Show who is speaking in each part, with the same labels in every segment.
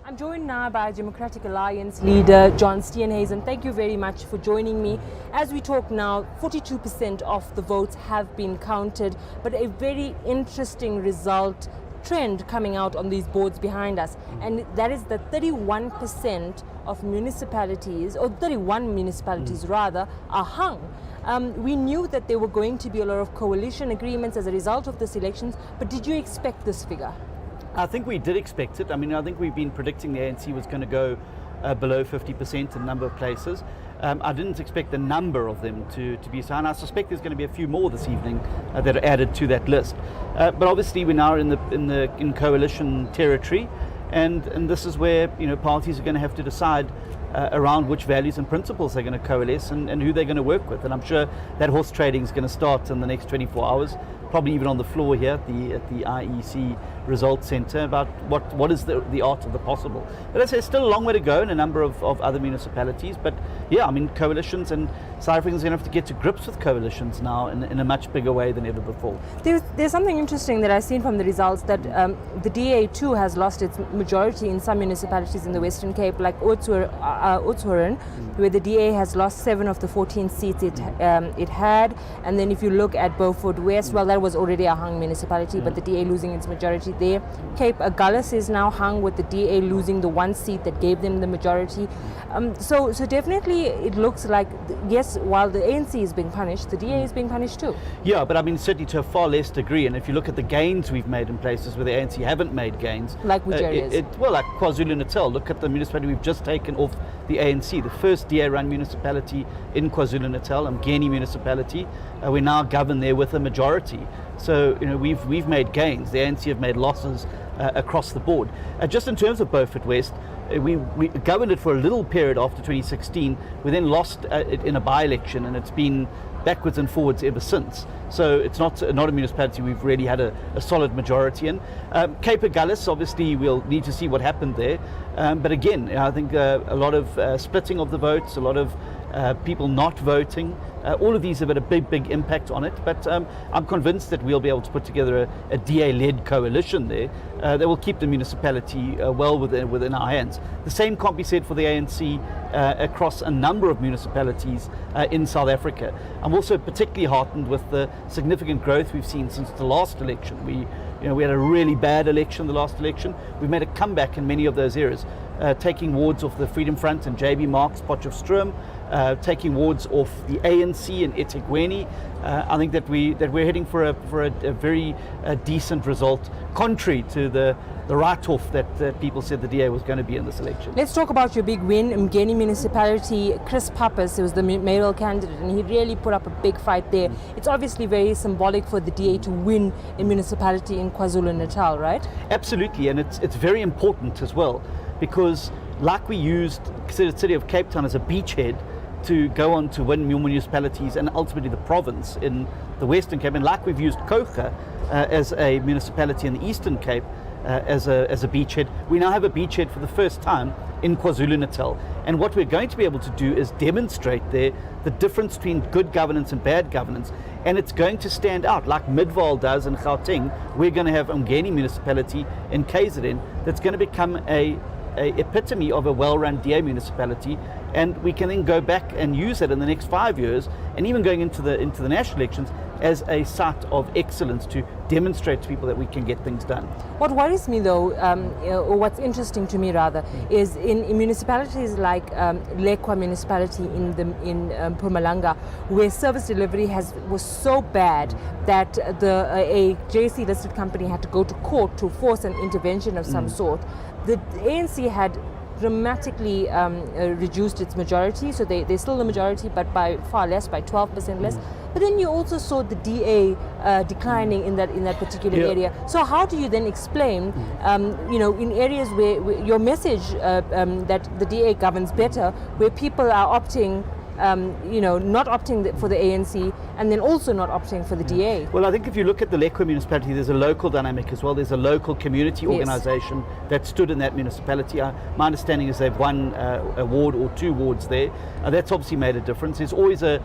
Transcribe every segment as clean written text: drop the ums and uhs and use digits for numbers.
Speaker 1: I'm joined now by Democratic Alliance leader John Steenhuisen. Thank you very much for joining me. As we talk now, 42% of the votes have been counted, but a very interesting result trend coming out on these boards behind us, and that is that 31% of municipalities, or 31 municipalities rather, are hung. We knew that there were going to be a lot of coalition agreements as a result of this elections, but did you expect this figure?
Speaker 2: I think we did expect it. I mean, I think we've been predicting the ANC was going to go below 50% in a number of places. I didn't expect the number of them to be so high, and I suspect there's going to be a few more this evening that are added to that list. But obviously we're now in coalition territory, and this is where parties are going to have to decide around which values and principles they're going to coalesce and who they're going to work with. And I'm sure that horse trading is going to start in the next 24 hours, probably even on the floor here at the IEC Results Centre, about what is the art of the possible. But as I say, still a long way to go in a number of other municipalities. But yeah, I mean, coalitions, and South Africans are going to have to get to grips with coalitions now in a much bigger way than ever before.
Speaker 1: There's something interesting that I've seen from the results, that the DA too has lost its majority in some municipalities in the Western Cape, like Oudtshoorn, where the DA has lost 7 of the 14 seats it had. And then if you look at Beaufort West, well, that was already a hung municipality, but the DA losing its majority there. Cape Agulhas is now hung, with the DA losing the 1 seat that gave them the majority. So definitely it looks like, yes, while the ANC is being punished, the DA is being punished too.
Speaker 2: Yeah, but I mean, certainly to a far less degree. And if you look at the gains we've made in places where the ANC haven't made gains,
Speaker 1: like which areas?
Speaker 2: Well, like KwaZulu-Natal. Look at the municipality we've just taken off the ANC, the first DA-run municipality in KwaZulu-Natal, Mgeni municipality. We now govern there with a majority. So we've made gains. The ANC have made losses across the board. Just in terms of Beaufort West, we governed it for a little period after 2016. We then lost it in a by-election, and it's been backwards and forwards ever since. So it's not a municipality we've really had a solid majority in. Cape Agulhas, obviously we'll need to see what happened there. But again, I think a lot of splitting of the votes, a lot of people not voting. All of these have had a big impact on it, but I'm convinced that we'll be able to put together a DA-led coalition there that will keep the municipality well within our hands. The same can't be said for the ANC across a number of municipalities in South Africa. I'm also particularly heartened with the significant growth we've seen since the last election. We had a really bad election, the last election. We've made a comeback in many of those areas, taking wards off the Freedom Front and JB Marks, Potchefstroom, taking wards off the ANC in eThekwini. I think that we're heading for a very decent result, contrary to the write-off that people said the DA was going to be in this election.
Speaker 1: Let's talk about your big win, Mgeni municipality. Chris Pappas was the mayoral candidate, and he really put up a big fight there. It's obviously very symbolic for the DA to win a municipality in KwaZulu-Natal, right?
Speaker 2: Absolutely, and it's very important as well, because like we used the city of Cape Town as a beachhead to go on to win more municipalities and ultimately the province in the Western Cape, and like we've used Kocha as a municipality in the Eastern Cape as a beachhead, we now have a beachhead for the first time in KwaZulu-Natal. And what we're going to be able to do is demonstrate there the difference between good governance and bad governance, and it's going to stand out like Midvaal does in Gauteng. We're going to have Mgeni municipality in KZN that's going to become a epitome of a well-run DA municipality, and we can then go back and use it in the next 5 years, and even going into the national elections, as a site of excellence to demonstrate to people that we can get things done.
Speaker 1: What worries me though, or what's interesting to me rather, is in municipalities like Lekwa municipality in Mpumalanga, where service delivery was so bad that a JSE listed company had to go to court to force an intervention of some sort. The ANC had dramatically reduced its majority, so they're still the majority, but by far less, by 12% less. But then you also saw the DA declining in that particular area. So how do you then explain, in areas where your message that the DA governs better, where people are opting, not opting for the ANC, and then also not opting for the DA.
Speaker 2: Well, I think if you look at the Lekwa municipality, there's a local dynamic as well. There's a local community organisation that stood in that municipality. My understanding is they've won a ward or 2 wards there. That's obviously made a difference. There's always a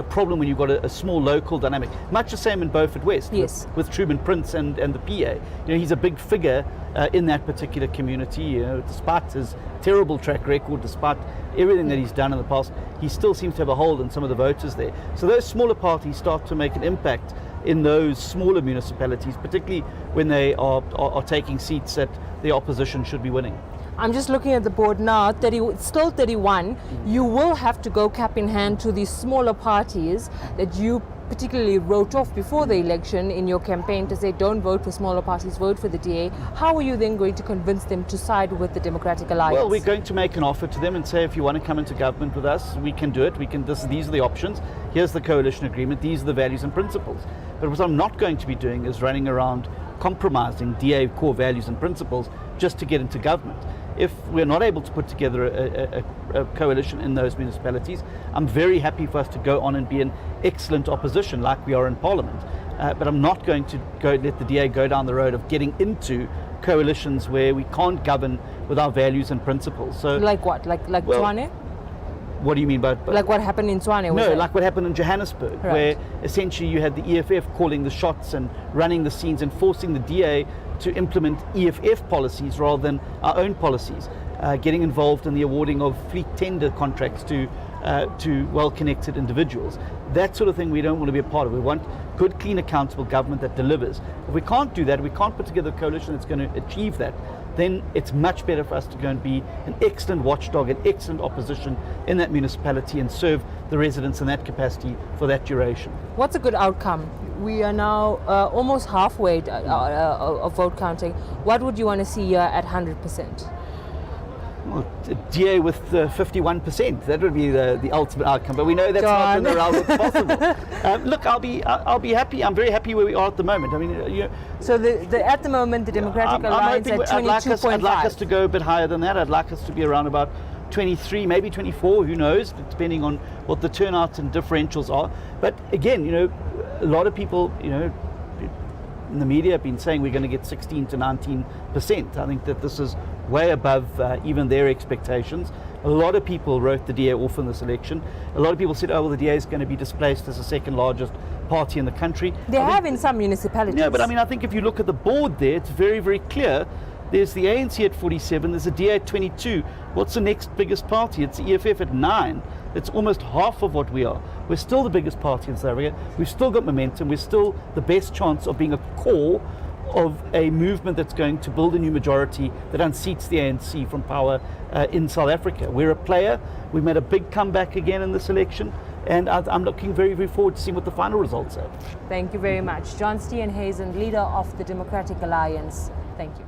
Speaker 2: problem when you've got a small local dynamic. Much the same in Beaufort West with Truman Prince and the PA. He's a big figure in that particular community. Despite his terrible track record, despite everything that he's done in the past, he still seems to have a hold on some of the voters there. So those smaller parties start to make an impact in those smaller municipalities, particularly when they are taking seats that the opposition should be winning.
Speaker 1: I'm just looking at the board now, still 31. You will have to go cap in hand to these smaller parties that you particularly wrote off before the election in your campaign to say don't vote for smaller parties, vote for the DA. How are you then going to convince them to side with the Democratic Alliance?
Speaker 2: Well, we're going to make an offer to them and say if you want to come into government with us, we can do it. These are the options. Here's the coalition agreement. These are the values and principles. But what I'm not going to be doing is running around compromising DA core values and principles just to get into government. If we're not able to put together a coalition in those municipalities, I'm very happy for us to go on and be an excellent opposition like we are in Parliament. But I'm not going to let the DA go down the road of getting into coalitions where we can't govern with our values and principles. So,
Speaker 1: like what? Like Tshwane?
Speaker 2: What do you mean by?
Speaker 1: Like what happened in Tshwane?
Speaker 2: No, like what happened in Johannesburg, where essentially you had the EFF calling the shots and running the scenes and forcing the DA to implement EFF policies rather than our own policies, getting involved in the awarding of fleet tender contracts to well-connected individuals. That sort of thing we don't want to be a part of. We want good, clean, accountable government that delivers. If we can't do that, if we can't put together a coalition that's going to achieve that, then it's much better for us to go and be an excellent watchdog, an excellent opposition in that municipality and serve the residents in that capacity for that duration.
Speaker 1: What's a good outcome? We are now almost halfway of vote counting. What would you want to see here at 100%?
Speaker 2: Well, DA with 51%, that would be the ultimate outcome, but we know that's not in the realm of possible. Look, I'll be happy. I'm very happy where we are at the moment. I mean,
Speaker 1: so at the moment, the Democratic Alliance at 22.5.
Speaker 2: I'd like us to go a bit higher than that. I'd like us to be around about 23, maybe 24. Who knows? Depending on what the turnout and differentials are. But again, a lot of people, in the media have been saying we're going to get 16 to 19%. I think that this is way above even their expectations. A lot of people wrote the DA off in this election. A lot of people said, oh, well, the DA is going to be displaced as the second largest party in the country.
Speaker 1: They have in some municipalities.
Speaker 2: Yeah, but I mean, I think if you look at the board there, it's very, very clear. There's the ANC at 47, there's the DA at 22. What's the next biggest party? It's the EFF at 9. It's almost half of what we are. We're still the biggest party in South Africa. We've still got momentum. We're still the best chance of being a core of a movement that's going to build a new majority that unseats the ANC from power in South Africa. We're a player. We made a big comeback again in this election, and I'm looking very, very forward to seeing what the final results are.
Speaker 1: Thank you very much. John Steenhuisen, leader of the Democratic Alliance. Thank you.